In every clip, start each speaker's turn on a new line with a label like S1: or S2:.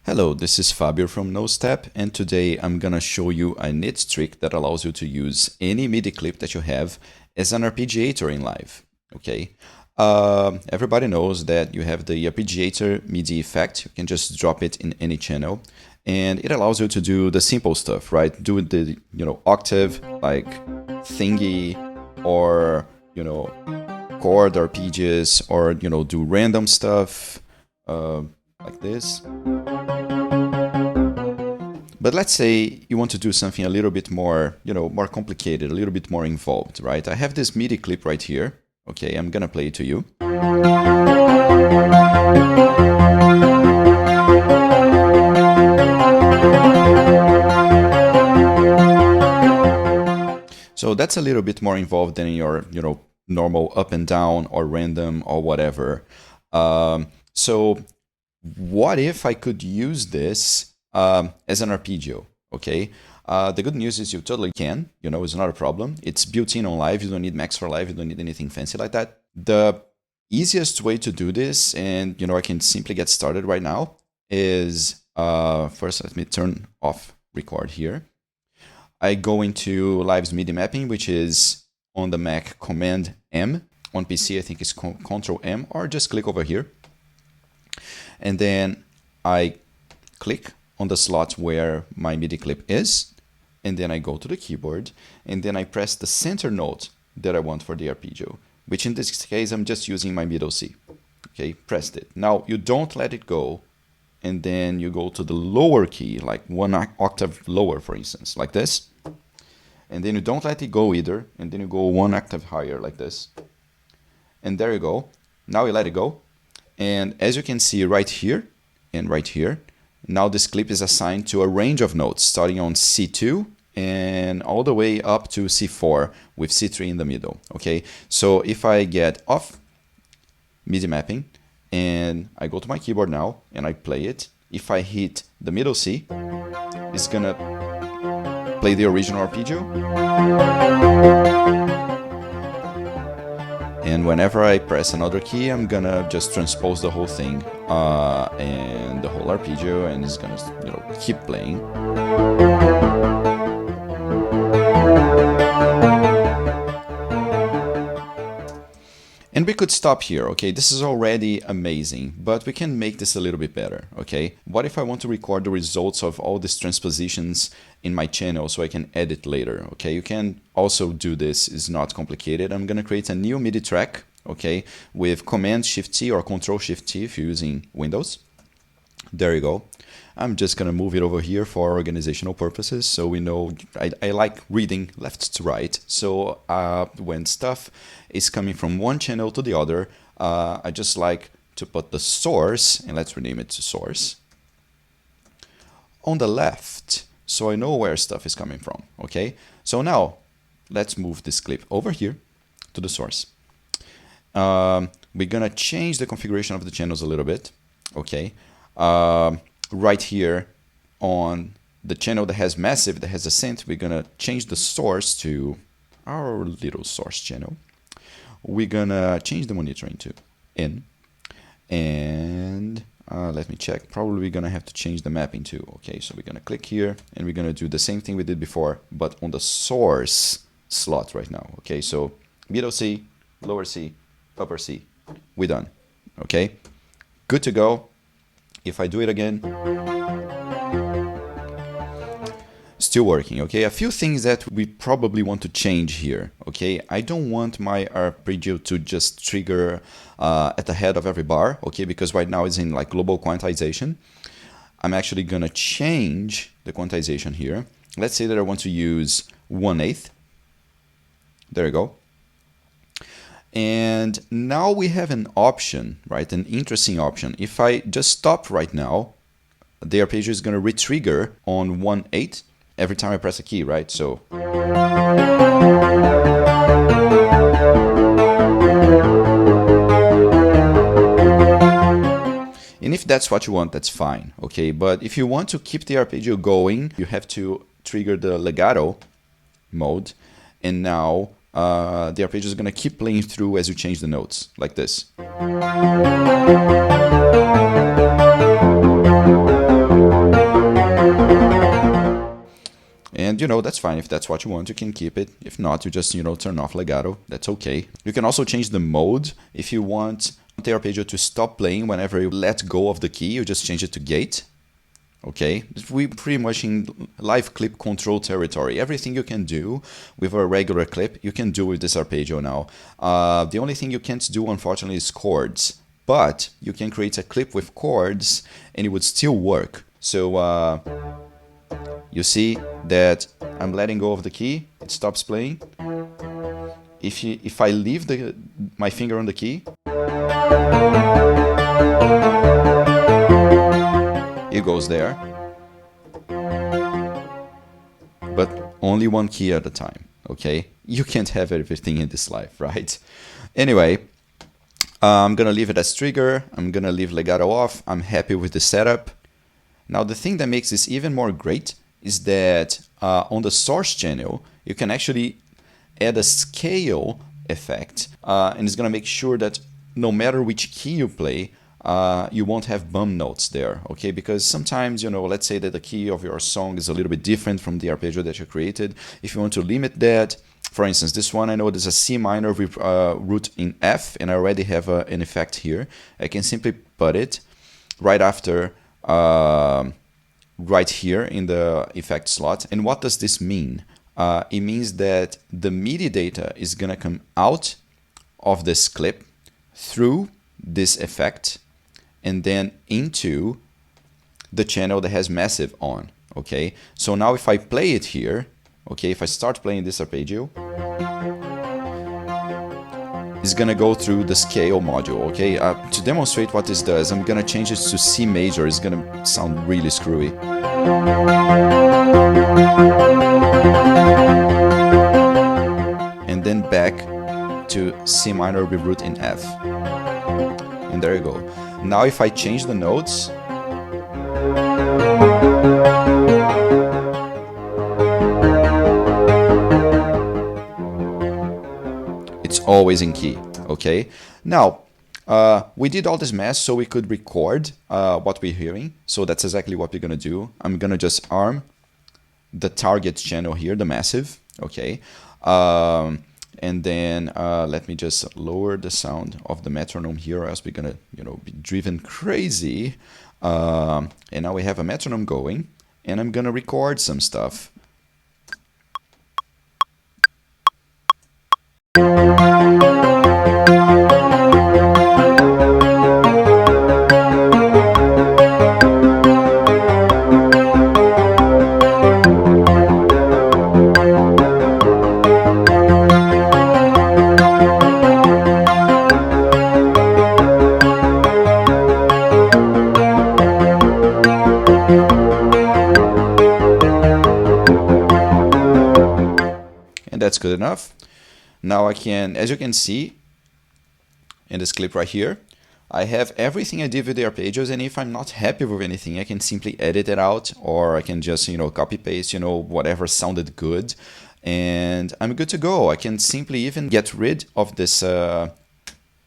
S1: Hello, this is Fabio from NoStep, and today I'm gonna show you a neat trick that allows you to use any MIDI clip that you have as an arpeggiator in live. Okay, everybody knows that you have the arpeggiator MIDI effect. You can just drop it in any channel, and it allows you to do the simple stuff, right? Do the octave like thingy, or chord arpeggios, or do random stuff like this. But let's say you want to do something a little bit more, more complicated, a little bit more involved, right? I have this MIDI clip right here. Okay, I'm gonna play it to you. So that's a little bit more involved than your, normal up and down or random or whatever. So what if I could use this as an arpeggio? Okay, the good news is you totally can. It's not a problem. It's built in on Live. You don't need Max for Live. You don't need anything fancy like that. The easiest way to do this, and I can simply get started right now, is first let me turn off record here. I go into Live's MIDI mapping, which is on the Mac Command M. On PC, I think it's Control M, or just click over here. And then I click on the slot where my MIDI clip is, and then I go to the keyboard, and then I press the center note that I want for the arpeggio, which in this case I'm just using my middle C. Okay, pressed it. Now you don't let it go, and then you go to the lower key, like one octave lower, for instance, like this. And then you don't let it go either, and then you go one octave higher, like this. And there you go. Now you let it go. And as you can see right here and right here, now this clip is assigned to a range of notes starting on C2 and all the way up to C4 with C3 in the middle. Okay, so if I get off MIDI mapping and I go to my keyboard now and I play it, if I hit the middle C, it's gonna play the original arpeggio. And whenever I press another key, I'm gonna just transpose the whole thing and the whole arpeggio, and it's gonna keep playing. And we could stop here, okay? This is already amazing, but we can make this a little bit better, okay? What if I want to record the results of all these transpositions in my channel so I can edit later, okay? You can also do this, it's not complicated. I'm gonna create a new MIDI track, okay? With Command-Shift-T or Control-Shift-T if you're using Windows. There you go. I'm just gonna move it over here for organizational purposes, so we know I like reading left to right. So when stuff is coming from one channel to the other, I just like to put the source, and let's rename it to source, on the left, so I know where stuff is coming from. Okay, so now let's move this clip over here to the source. We're gonna change the configuration of the channels a little bit. Okay. Right here on the channel that has massive, that has ascent, we're gonna change the source to our little source channel. We're gonna change the monitoring to in, and let me check, probably we're gonna have to change the mapping too. Okay, so we're gonna click here and we're gonna do the same thing we did before, but on the source slot right now. Okay, so middle C, lower C, upper C, we're done. Okay, good to go. If I do it again, still working. Okay, a few things that we probably want to change here. Okay, I don't want my arpeggio to just trigger at the head of every bar. Okay, because right now it's in like global quantization. I'm actually gonna change the quantization here. Let's say that I want to use 1/8. There you go. And now we have an option, right? An interesting option. If I just stop right now, the arpeggio is going to re-trigger on 1/8 every time I press a key, right? So. And if that's what you want, that's fine, okay? But if you want to keep the arpeggio going, you have to trigger the legato mode, and now the arpeggio is going to keep playing through as you change the notes, like this. And, that's fine. If that's what you want, you can keep it. If not, you just, turn off legato. That's okay. You can also change the mode. If you want the arpeggio to stop playing whenever you let go of the key, you just change it to gate. Okay, we pretty much in live clip control territory. Everything you can do with a regular clip, you can do with this arpeggio now. The only thing you can't do, unfortunately, is chords. But you can create a clip with chords and it would still work. So you see that I'm letting go of the key, it stops playing. If I leave my finger on the key, it goes there, but only one key at a time. Okay, you can't have everything in this life, right? Anyway, I'm gonna leave it as trigger. I'm gonna leave legato off. I'm happy with the setup. Now the thing that makes this even more great is that on the source channel you can actually add a scale effect, and it's gonna make sure that no matter which key you play, you won't have bum notes there, okay? Because sometimes, let's say that the key of your song is a little bit different from the arpeggio that you created. If you want to limit that, for instance, this one, I know there's a C minor with root in F, and I already have an effect here. I can simply put it right after, right here in the effect slot. And what does this mean? It means that the MIDI data is gonna come out of this clip through this effect and then into the channel that has massive on, okay? So now if I play it here, okay, if I start playing this arpeggio, it's gonna go through the scale module, okay? To demonstrate what this does, I'm gonna change it to C major. It's gonna sound really screwy. And then back to C minor with root in F. And there you go. Now if I change the notes, it's always in key, okay? Now, we did all this mess so we could record what we're hearing. So that's exactly what we're gonna do. I'm gonna just arm the target channel here, the massive, okay? And then let me just lower the sound of the metronome here, or else we're gonna, be driven crazy. And now we have a metronome going, and I'm gonna record some stuff. That's good enough. Now I can, as you can see in this clip right here, I have everything I did with the arpeggios, and if I'm not happy with anything, I can simply edit it out, or I can just, copy paste, whatever sounded good, and I'm good to go. I can simply even get rid of this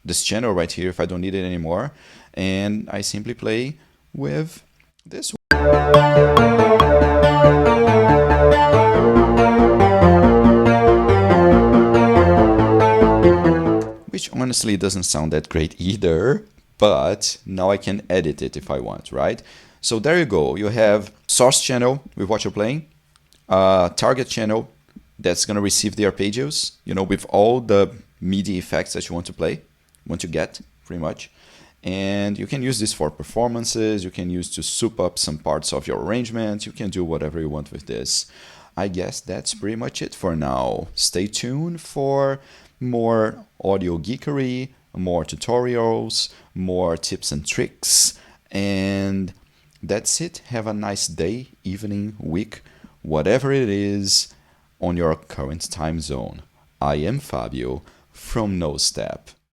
S1: this channel right here if I don't need it anymore, and I simply play with this one. Which honestly doesn't sound that great either, but now I can edit it if I want, right? So there you go. You have source channel with what you're playing, target channel that's gonna receive the arpeggios, with all the MIDI effects that you want to play, want to get, pretty much. And you can use this for performances, you can use to soup up some parts of your arrangement, you can do whatever you want with this. I guess that's pretty much it for now. Stay tuned for more audio geekery, more tutorials, more tips and tricks, and that's it. Have a nice day, evening, week, whatever it is on your current time zone. I am Fabio from No Step.